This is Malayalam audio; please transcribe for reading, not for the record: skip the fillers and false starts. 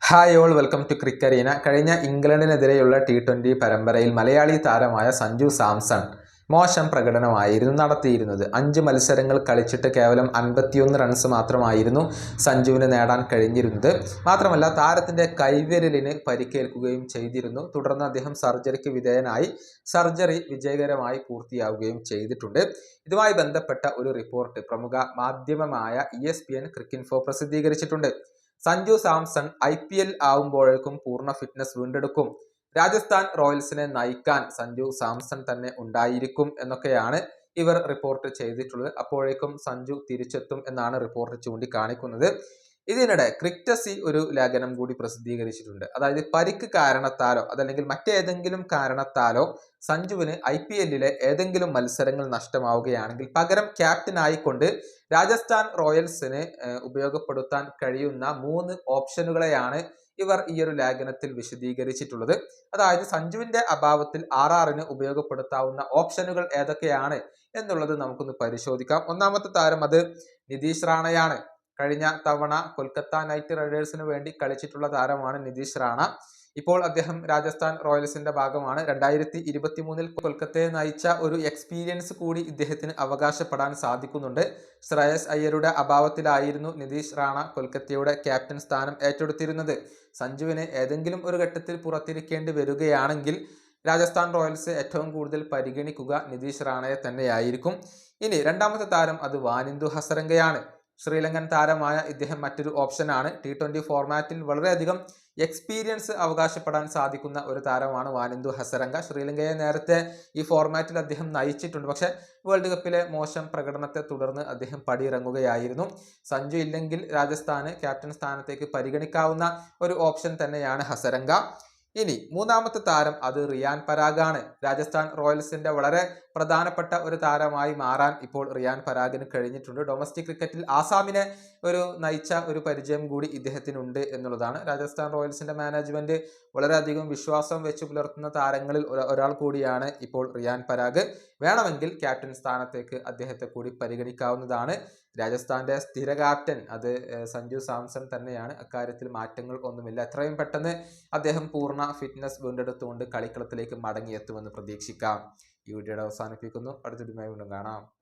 Hi all welcome to Cricarena. കഴിഞ്ഞ ഇംഗ്ലണ്ടിനെതിരെയുള്ള T20 പരമ്പരയിൽ മലയാളി താരമായ സഞ്ജു സാംസൺ മോശം പ്രകടനമായിരുന്നു നടത്തിയിരുന്നത്. 5 മത്സരങ്ങൾ കളിച്ചിട്ട് കേവലം 51 റൺസ് മാത്രമായിരുന്നു സഞ്ജുവിന് നേടാൻ കഴിഞ്ഞിരുന്നത്. മാത്രമല്ല താരത്തിൻ്റെ കൈവിരലിന് പരിക്കേൽക്കുകയും ചെയ്തിരുന്നു. തുടർന്ന് അദ്ദേഹം സർജറിക്ക് വിധേയനായി. സർജറി വിജയകരമായി പൂർത്തിയാവുകയും ചെയ്തിട്ടുണ്ട്. ഇതുമായി ബന്ധപ്പെട്ട ഒരു റിപ്പോർട്ട് പ്രമുഖ മാധ്യമമായ ESPN ക്രിക്കിൻഫോ പ്രസിദ്ധീകരിച്ചിട്ടുണ്ട്. സഞ്ജു സാംസൺ IPL ആവുമ്പോഴേക്കും പൂർണ്ണ ഫിറ്റ്നസ് വീണ്ടെടുക്കും. രാജസ്ഥാൻ റോയൽസിനെ നയിക്കാൻ സഞ്ജു സാംസൺ തന്നെ ഉണ്ടായിരിക്കും എന്നൊക്കെയാണ് ഇവർ റിപ്പോർട്ട് ചെയ്തിട്ടുള്ളത്. അപ്പോഴേക്കും സഞ്ജു തിരിച്ചെത്തും എന്നാണ് റിപ്പോർട്ട് ചൂണ്ടിക്കാണിക്കുന്നത്. ഇതിനിടെ ക്രിക്കസി ഒരു ലേഖനം കൂടി പ്രസിദ്ധീകരിച്ചിട്ടുണ്ട്. അതായത് പരിക്ക് കാരണത്താലോ അതല്ലെങ്കിൽ മറ്റേതെങ്കിലും കാരണത്താലോ സഞ്ജുവിന് IPL ഏതെങ്കിലും മത്സരങ്ങൾ നഷ്ടമാവുകയാണെങ്കിൽ പകരം ക്യാപ്റ്റനായിക്കൊണ്ട് രാജസ്ഥാൻ റോയൽസിന് ഉപയോഗപ്പെടുത്താൻ കഴിയുന്ന 3 ഓപ്ഷനുകളെയാണ് ഇവർ ഈ ഒരു ലേഖനത്തിൽ വിശദീകരിച്ചിട്ടുള്ളത്. അതായത് സഞ്ജുവിന്റെ അഭാവത്തിൽ RRന് ഉപയോഗപ്പെടുത്താവുന്ന ഓപ്ഷനുകൾ ഏതൊക്കെയാണ് എന്നുള്ളത് നമുക്കൊന്ന് പരിശോധിക്കാം. ഒന്നാമത്തെ താരം അത് നിതീഷ് റാണയാണ്. കഴിഞ്ഞ തവണ കൊൽക്കത്ത നൈറ്റ് റൈഡേഴ്സിന് വേണ്ടി കളിച്ചിട്ടുള്ള താരമാണ് നിതീഷ് റാണ. ഇപ്പോൾ അദ്ദേഹം രാജസ്ഥാൻ റോയൽസിന്റെ ഭാഗമാണ്. 2023 കൊൽക്കത്തയെ നയിച്ച ഒരു എക്സ്പീരിയൻസ് കൂടി ഇദ്ദേഹത്തിന് അവകാശപ്പെടാൻ സാധിക്കുന്നുണ്ട്. ശ്രേയസ് അയ്യരുടെ അഭാവത്തിലായിരുന്നു നിതീഷ് റാണ കൊൽക്കത്തയുടെ ക്യാപ്റ്റൻ സ്ഥാനം ഏറ്റെടുത്തിരുന്നത്. സഞ്ജുവിനെ ഏതെങ്കിലും ഒരു ഘട്ടത്തിൽ പുറത്തിരിക്കേണ്ടി വരികയാണെങ്കിൽ രാജസ്ഥാൻ റോയൽസ് ഏറ്റവും കൂടുതൽ പരിഗണിക്കുക നിതീഷ് റാണയെ തന്നെയായിരിക്കും. ഇനി രണ്ടാമത്തെ താരം അത് വാനിന്ദു ഹസരംഗയാണ്. ശ്രീലങ്കൻ താരമായ ഇദ്ദേഹം മറ്റൊരു ഓപ്ഷനാണ്. T20 ഫോർമാറ്റിൽ വളരെയധികം എക്സ്പീരിയൻസ് അവകാശപ്പെടാൻ സാധിക്കുന്ന ഒരു താരമാണ് വാനിന്ദു ഹസരംഗ. ശ്രീലങ്കയെ നേരത്തെ ഈ ഫോർമാറ്റിൽ അദ്ദേഹം നയിച്ചിട്ടുണ്ട്. പക്ഷേ വേൾഡ് കപ്പിലെ മോശം പ്രകടനത്തെ തുടർന്ന് അദ്ദേഹം പടിയിറങ്ങുകയായിരുന്നു. സഞ്ജു ഇല്ലെങ്കിൽ രാജസ്ഥാന് ക്യാപ്റ്റൻ സ്ഥാനത്തേക്ക് പരിഗണിക്കാവുന്ന ഒരു ഓപ്ഷൻ തന്നെയാണ് ഹസരംഗ. ഇനി മൂന്നാമത്തെ താരം അത് റിയാൻ പരാഗാണ്. രാജസ്ഥാൻ റോയൽസിന്റെ വളരെ പ്രധാനപ്പെട്ട ഒരു താരമായി മാറാൻ ഇപ്പോൾ റിയാൻ പരാഗിന് കഴിഞ്ഞിട്ടുണ്ട്. ഡൊമസ്റ്റിക് ക്രിക്കറ്റിൽ ആസാമിനെ നയിച്ച ഒരു പരിചയം കൂടി ഇദ്ദേഹത്തിനുണ്ട് എന്നുള്ളതാണ്. രാജസ്ഥാൻ റോയൽസിന്റെ മാനേജ്മെന്റ് വളരെയധികം വിശ്വാസം വെച്ച് പുലർത്തുന്ന താരങ്ങളിൽ ഒരാൾ കൂടിയാണ് ഇപ്പോൾ റിയാൻ പരാഗ്. വേണമെങ്കിൽ ക്യാപ്റ്റൻ സ്ഥാനത്തേക്ക് അദ്ദേഹത്തെ കൂടി പരിഗണിക്കാവുന്നതാണ്. രാജസ്ഥാന്റെ സ്ഥിര ക്യാപ്റ്റൻ അത് സഞ്ജു സാംസൺ തന്നെയാണ്. അക്കാര്യത്തിൽ മാറ്റങ്ങൾ ഒന്നുമില്ല. എത്രയും പെട്ടെന്ന് അദ്ദേഹം പൂർണ്ണ ഫിറ്റ്നസ് വീണ്ടെടുത്തുകൊണ്ട് കളിക്കളത്തിലേക്ക് മടങ്ങിയെത്തുമെന്ന് പ്രതീക്ഷിക്കാം. ഈ വീഡിയോയുടെ അവസാനിപ്പിക്കുന്നു. അടുത്ത വീഡിയോയുമായി വീണ്ടും കാണാം.